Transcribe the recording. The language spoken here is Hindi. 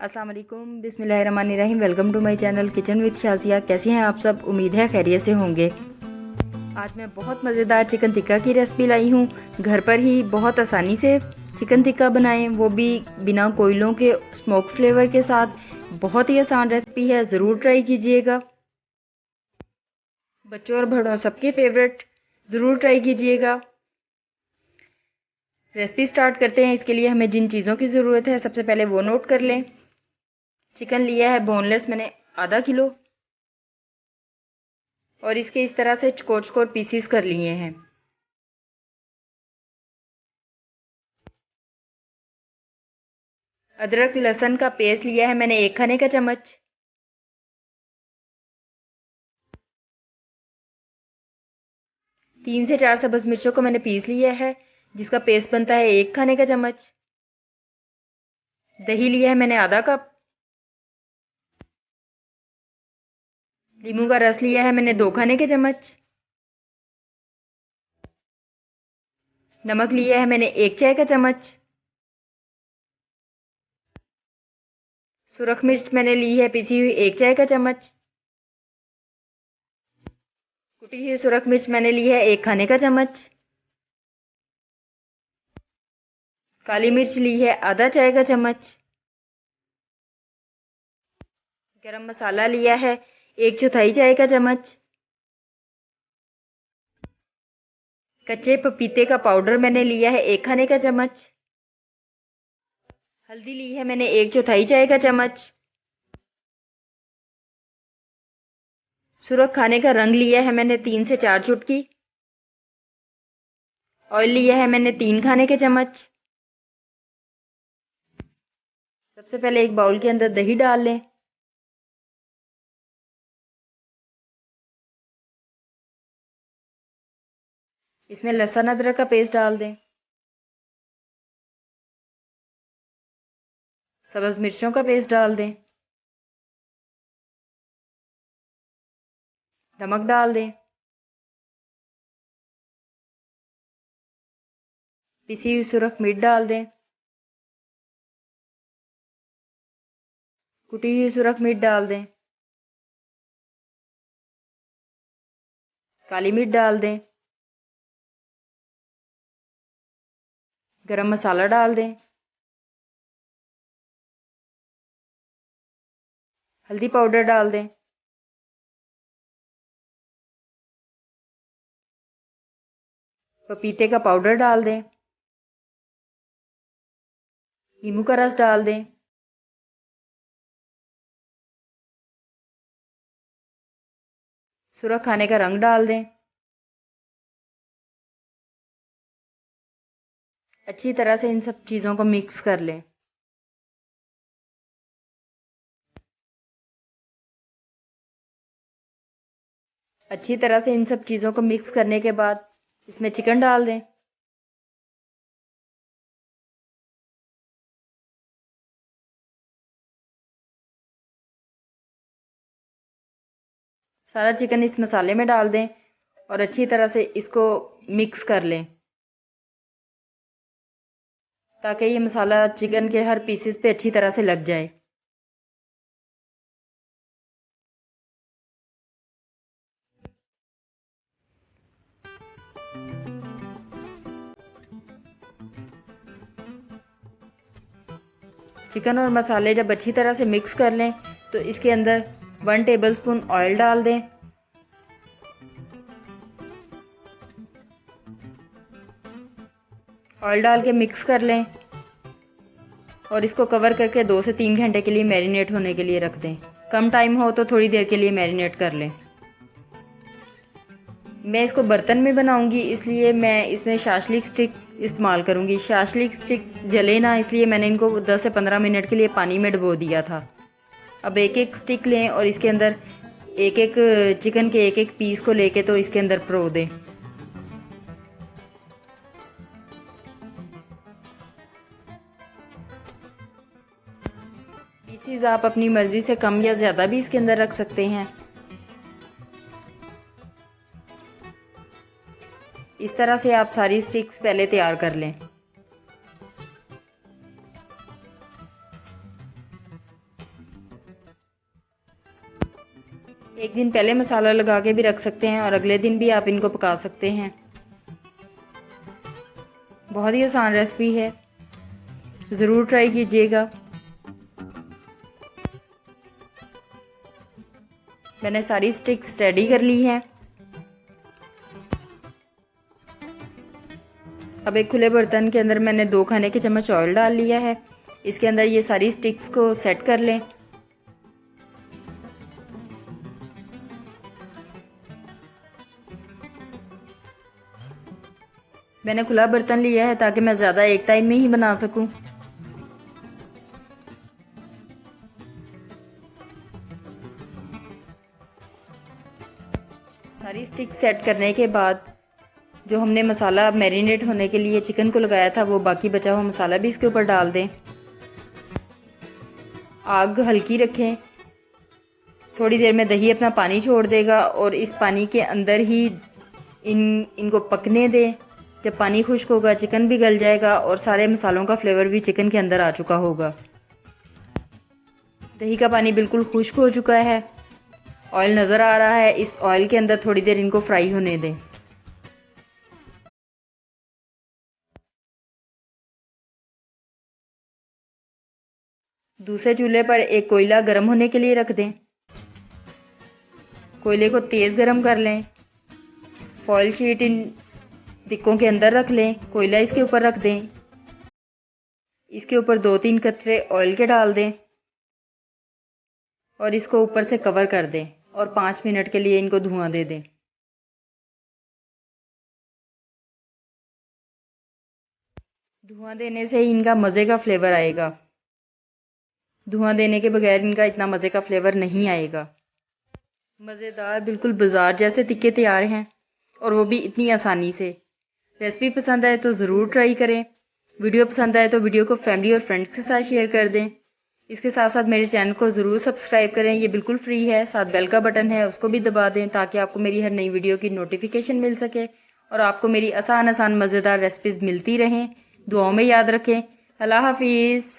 अस्सलाम वालेकुम, बिस्मिल्लाहिर्रहमानिर्रहीम। Welcome to my channel kitchen with Shazia. कैसे हैं आप सब? उम्मीद है खैरियत से होंगे। आज मैं बहुत मज़ेदार चिकन टिक्का की रेसिपी लाई हूँ। घर पर ही बहुत आसानी से चिकन टिक्का बनाएं, वो भी बिना कोयलों के स्मोक फ्लेवर के साथ। बहुत ही आसान रेसिपी है, ज़रूर ट्राई कीजिएगा। बच्चों और बड़ों सबके फेवरेट, ज़रूर ट्राई कीजिएगा। रेसिपी स्टार्ट करते हैं। इसके लिए हमें जिन चीज़ों की ज़रूरत है सबसे पहले वो नोट कर लें। चिकन लिया है बोनलेस मैंने आधा किलो, और इसके इस तरह से चकोर चकोर पीसीस कर लिए हैं। अदरक लहसुन का पेस्ट लिया है मैंने 1 खाने का चम्मच। तीन से चार सब्ज मिर्चों को मैंने पीस लिया है, जिसका पेस्ट बनता है 1 खाने का चम्मच। दही लिया है मैंने आधा कप। नींबू का रस लिया है मैंने 2 खाने के चम्मच। नमक लिया है मैंने 1 चाय का चम्मच। सुरख मिर्च मैंने ली है पिसी हुई 1 चाय का चम्मच। कुटी हुई सुरख मिर्च मैंने ली है 1 खाने का चम्मच। काली मिर्च ली है आधा चाय का चम्मच। गरम मसाला लिया है 1/4 चाय का चम्मच। कच्चे पपीते का पाउडर मैंने लिया है 1 खाने का चम्मच। हल्दी ली है मैंने 1/4 चाय का चम्मच। सुरख खाने का रंग लिया है मैंने 3 से 4 चुटकी। ऑयल लिया है मैंने 3 खाने के चम्मच। सबसे पहले एक बाउल के अंदर दही डाल लें। इसमें लहसुन अदरक का पेस्ट डाल दें। सब्ज मिर्चों का पेस्ट डाल दें। नमक डाल दें। पिसी हुई सुरख मिर्च डाल दें। कुटी हुई सुरख मिर्च डाल दें। काली मिर्च डाल दें। गरम मसाला डाल दें। हल्दी पाउडर डाल दें। पपीते का पाउडर डाल दें। नींबू का रस डाल दें। सुरख खाने का रंग डाल दें। अच्छी तरह से इन सब चीज़ों को मिक्स कर लें। अच्छी तरह से इन सब चीज़ों को मिक्स करने के बाद इसमें चिकन डाल दें। सारा चिकन इस मसाले में डाल दें और अच्छी तरह से इसको मिक्स कर लें, ताकि ये मसाला चिकन के हर पीसेस पे अच्छी तरह से लग जाए। चिकन और मसाले जब अच्छी तरह से मिक्स कर लें तो इसके अंदर 1 टेबलस्पून ऑयल डाल दें। ऑयल डाल के मिक्स कर लें और इसको कवर करके 2 से 3 घंटे के लिए मैरिनेट होने के लिए रख दें। कम टाइम हो तो थोड़ी देर के लिए मैरिनेट कर लें। मैं इसको बर्तन में बनाऊंगी, इसलिए मैं इसमें शाशलिक स्टिक इस्तेमाल करूंगी। शाशलिक स्टिक जले ना, इसलिए मैंने इनको 10 से 15 मिनट के लिए पानी में डुबो दिया था। अब एक एक स्टिक लें और इसके अंदर एक एक चिकन के एक एक पीस को लेके तो इसके अंदर परो दें। पीसीज आप अपनी मर्जी से कम या ज़्यादा भी इसके अंदर रख सकते हैं। इस तरह से आप सारी स्टिक्स पहले तैयार कर लें। एक दिन पहले मसाला लगा के भी रख सकते हैं और अगले दिन भी आप इनको पका सकते हैं। बहुत ही आसान रेसिपी है, ज़रूर ट्राई कीजिएगा। मैंने सारी स्टिक्स रेडी कर ली हैं। अब एक खुले बर्तन के अंदर मैंने 2 खाने के चम्मच ऑयल डाल लिया है। इसके अंदर ये सारी स्टिक्स को सेट कर लें। मैंने खुला बर्तन लिया है ताकि मैं ज़्यादा एक टाइम में ही बना सकूं। सारी स्टिक सेट करने के बाद जो हमने मसाला मैरिनेट होने के लिए चिकन को लगाया था, वो बाकी बचा हुआ मसाला भी इसके ऊपर डाल दें। आग हल्की रखें। थोड़ी देर में दही अपना पानी छोड़ देगा और इस पानी के अंदर ही इनको पकने दें। जब पानी खुश्क होगा चिकन भी गल जाएगा और सारे मसालों का फ्लेवर भी चिकन के अंदर आ चुका होगा। दही का पानी बिल्कुल खुश्क हो चुका है, ऑयल नज़र आ रहा है। इस ऑयल के अंदर थोड़ी देर इनको फ्राई होने दें। दूसरे चूल्हे पर एक कोयला गर्म होने के लिए रख दें। कोयले को तेज़ गर्म कर लें। फॉइल शीट इन दिक्कों के अंदर रख लें। कोयला इसके ऊपर रख दें। इसके ऊपर 2-3 कतरे ऑयल के डाल दें और इसको ऊपर से कवर कर दें और 5 मिनट के लिए इनको धुआं दे दें। धुआं देने से ही इनका मज़े का फ्लेवर आएगा। धुआं देने के बगैर इनका इतना मज़े का फ्लेवर नहीं आएगा। मज़ेदार बिल्कुल बाज़ार जैसे टिक्के तैयार हैं और वो भी इतनी आसानी से। रेसिपी पसंद आए तो ज़रूर ट्राई करें। वीडियो पसंद आए तो वीडियो को फैमिली और फ्रेंड्स के साथ शेयर कर दें। इसके साथ साथ मेरे चैनल को ज़रूर सब्सक्राइब करें, ये बिल्कुल फ्री है। साथ बेल का बटन है, उसको भी दबा दें ताकि आपको मेरी हर नई वीडियो की नोटिफिकेशन मिल सके और आपको मेरी आसान आसान मज़ेदार रेसिपीज़ मिलती रहें। दुआओं में याद रखें। अल्लाह हाफिज़।